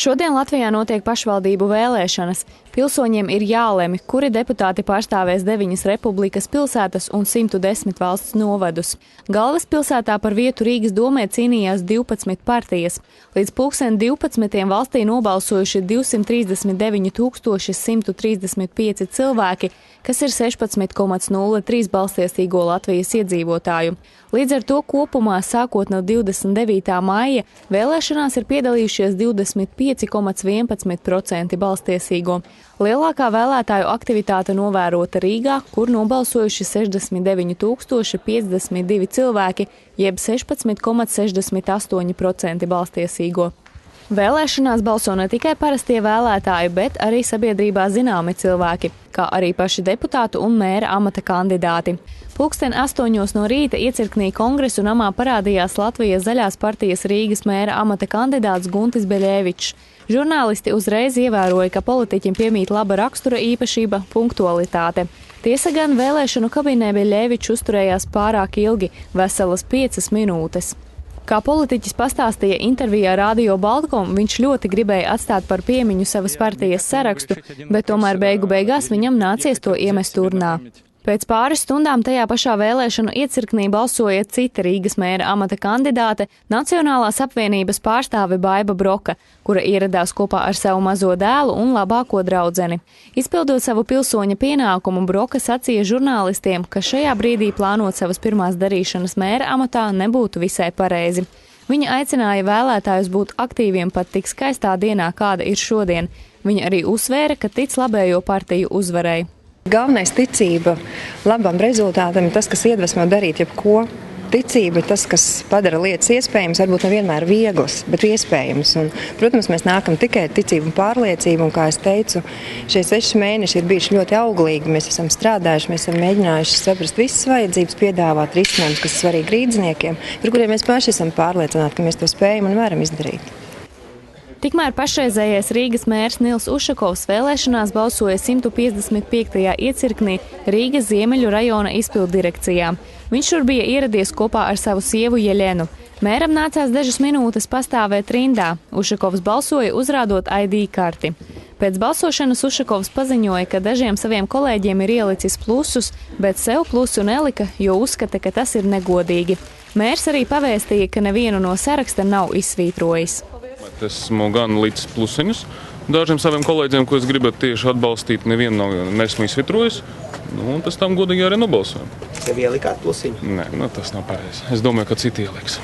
Šodien Latvijā notiek pašvaldību vēlēšanas. Pilsoņiem ir jālemj, kuri deputāti pārstāvēs 9 republikas pilsētas un 110 valsts novadus. Galvaspilsētā par vietu Rīgas domē cīnījās 12 partijas. Līdz 2012. valstī nobalsojuši 239 135 cilvēki, kas ir 16,03% balstiesīgo Latvijas iedzīvotāju. Līdz ar to kopumā, sākot no 29. maija, vēlēšanās ir piedalījušies 25,11% balstiesīgo. Lielākā vēlētāju aktivitāte novērota Rīgā, kur nobalsojuši 69 052 cilvēki, jeb 16,68% balstiesīgo. Vēlēšanās balso ne tikai parastie vēlētāji, bet arī sabiedrībā zināmi cilvēki, kā arī paši deputātu un mēra amata kandidāti. 8:00 no rīta iecirknī Kongresu namā parādījās Latvijas zaļās partijas Rīgas mēra amata kandidāts Guntis Beļevičs. Žurnālisti uzreiz ievēroja, ka politiķim piemīt laba rakstura īpašība – punktualitāte. Tiesa gan vēlēšanu kabinē Beļevičs uzturējās pārāk ilgi – veselas 5 minūtes. Kā politiķis pastāstīja intervijā Radio Baltkom, viņš ļoti gribēja atstāt par piemiņu savas partijas sarakstu, bet tomēr beigās viņam nācies to iemest urnā. Pēc pāris stundām tajā pašā vēlēšanu iecirknī balsoja cita Rīgas mēra amata kandidāte, Nacionālās apvienības pārstāve Baiba Broka, kura ieradās kopā ar savu mazo dēlu un labāko draudzeni. Izpildot savu pilsoņa pienākumu, Broka sacīja žurnālistiem, ka šajā brīdī plānot savas pirmās darīšanas mēra amatā nebūtu visai pareizi. Viņa aicināja vēlētājus būt aktīviem pat tik skaistā dienā, kāda ir šodien. Viņa arī uzsvēra, ka tic labējo partiju uzvarai. Galvenais ticība labam rezultātam ir tas, kas iedvesmo darīt jebko. Ticība ir tas, kas padara lietas iespējamas, varbūt nevienmēr vieglas, bet iespējamas. Un, protams, mēs nākam tikai ar ticību un pārliecību, un, kā es teicu, šie 6 mēneši ir bijuši ļoti auglīgi. Mēs esam strādājuši, mēs esam mēģinājuši saprast visas vajadzības, piedāvāt risinājumus, kas ir svarīgi rīdzniekiem, par kuriem mēs paši esam pārliecināti, ka mēs to spējam un varam izdarīt. Tikmēr pašreizējais Rīgas mērs Nils Ušakovs vēlēšanās balsoja 155. iecirknī Rīgas Ziemeļu rajona izpilddirekcijā. Viņš tur bija ieradies kopā ar savu sievu Jeļenu. Mēram nācās dažas minūtes pastāvēt rindā. Ušakovs balsoja uzrādot ID karti. Pēc balsošanas Ušakovs paziņoja, ka dažiem saviem kolēģiem ir ielicis plusus, bet sev plusu nelika, jo uzskata, ka tas ir negodīgi. Mērs arī pavēstīja, ka nevienu no saraksta nav izsvītrojis. Esmu gan līdz plusiņus dažiem saviem kolēģiem, ko es gribētu tieši atbalstīt, nevienu nesmu izsvitrojis. Un tas tam godīgi arī nobalsojam. Tev ielikāt plusiņu? Nē, tas nav pareizi. Es domāju, ka citi ieliks.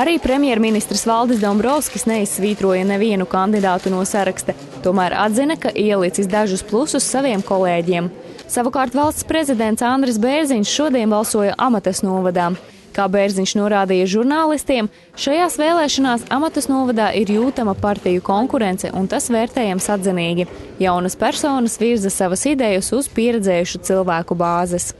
Arī premjerministrs Valdis Dombrovskis neizsvītroja nevienu kandidātu no saraksta, tomēr atzina, ka ielicis dažus plusus saviem kolēģiem. Savukārt valsts prezidents Andris Bērziņš šodien balsoja Amatas novadā. Kā Bērziņš norādīja žurnālistiem, šajās vēlēšanās Amatas novadā ir jūtama partiju konkurence, un tas vērtējams atzinīgi. Jaunas personas virza savas idejas uz pieredzējušu cilvēku bāzes.